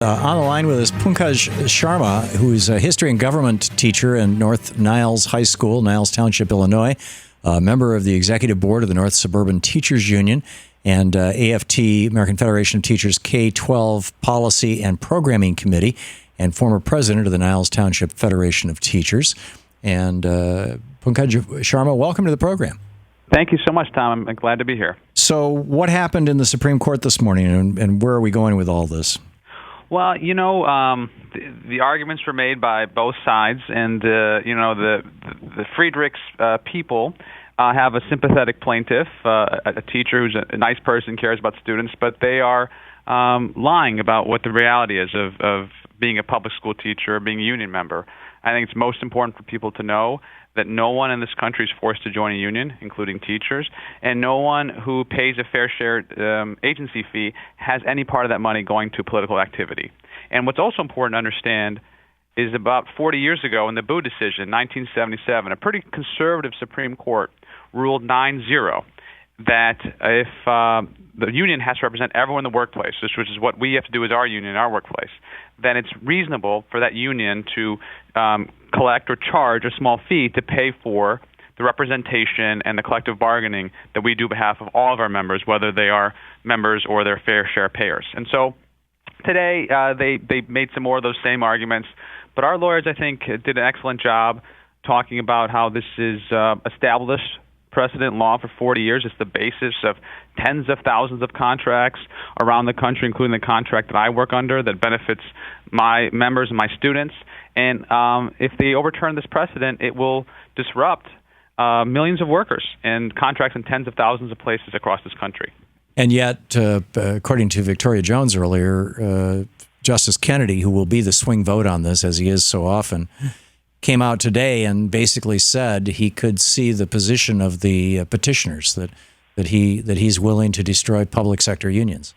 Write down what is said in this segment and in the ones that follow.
On the line with us, Pankaj Sharma, who is a history and government teacher in North Niles High School, Niles Township, Illinois, a member of the executive board of the North Suburban Teachers Union, and AFT, American Federation of Teachers, K-12 Policy and Programming Committee, and former president of the Niles Township Federation of Teachers. And Pankaj Sharma, welcome to the program. Thank you so much, Tom. I'm glad to be here. So what happened in the Supreme Court this morning, and where are we going with all this? Well, the arguments were made by both sides, and the Friedrichs people have a sympathetic plaintiff, a teacher who's a nice person, cares about students, but they are lying about what the reality is of being a public school teacher or being a union member. I think it's most important for people to know that no one in this country is forced to join a union, including teachers, and no one who pays a fair share agency fee has any part of that money going to political activity. And what's also important to understand is about 40 years ago in the Boo decision, 1977, a pretty conservative Supreme Court ruled 9-0 that if the union has to represent everyone in the workplace, which is what we have to do as our union in our workplace, then it's reasonable for that union to collect or charge a small fee to pay for the representation and the collective bargaining that we do on behalf of all of our members, whether they are members or their fair share payers. And so today they made some more of those same arguments, but our lawyers, I think, did an excellent job talking about how this is established precedent law for 40 years. It's the basis of tens of thousands of contracts around the country, including the contract that I work under that benefits my members and my students. And if they overturn this precedent, it will disrupt millions of workers and contracts in tens of thousands of places across this country. And yet, according to Victoria Jones earlier, Justice Kennedy, who will be the swing vote on this, as he is so often, came out today and basically said he could see the position of the petitioners, that he's willing to destroy public sector unions.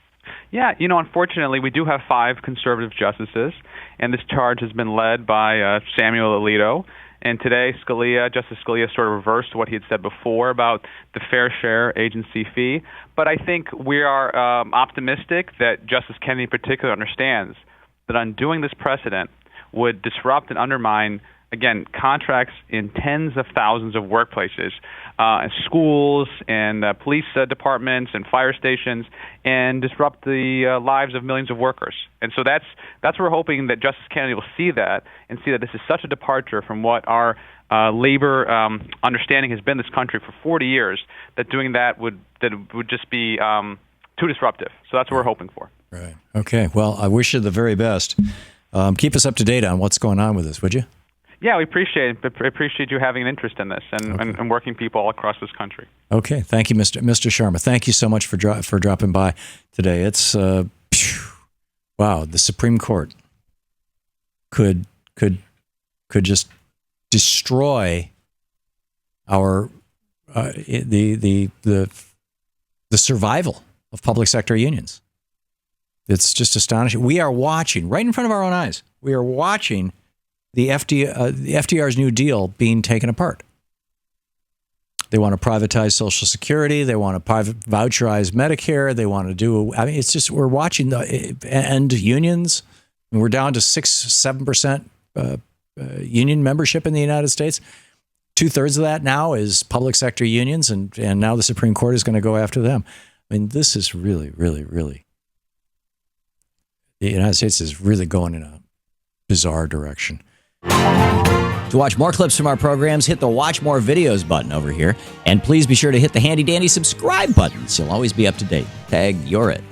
Yeah, unfortunately, we do have 5 conservative justices, and this charge has been led by Samuel Alito. And today, Justice Scalia sort of reversed what he had said before about the fair share agency fee. But I think we are optimistic that Justice Kennedy in particular understands that undoing this precedent would disrupt and undermine, again, contracts in tens of thousands of workplaces, schools and police departments and fire stations, and disrupt the lives of millions of workers. And so that's what we're hoping, that Justice Kennedy will see that and see that this is such a departure from what our labor understanding has been in this country for 40 years, that doing that would just be too disruptive. So that's what we're hoping for. Right. Okay. Well, I wish you the very best. Keep us up to date on what's going on with this, would you? Yeah, we appreciate you having an interest in this and working people all across this country. Okay, thank you, Mr. Sharma. Thank you so much for dropping by today. It's wow, the Supreme Court could just destroy our the survival of public sector unions. It's just astonishing. We are watching right in front of our own eyes. We are watching the FDR's New Deal being taken apart. They want to privatize Social Security. They want to voucherize Medicare. They want to do, it's just, we're watching the end unions. And we're down to 6-7% union membership in the United States. 2/3 of that now is public sector unions, and now the Supreme Court is going to go after them. I mean, this is really, really, really, the United States is really going in a bizarre direction. To watch more clips from our programs, hit the Watch More Videos button over here. And please be sure to hit the handy-dandy subscribe button so you'll always be up to date. Tag, you're it.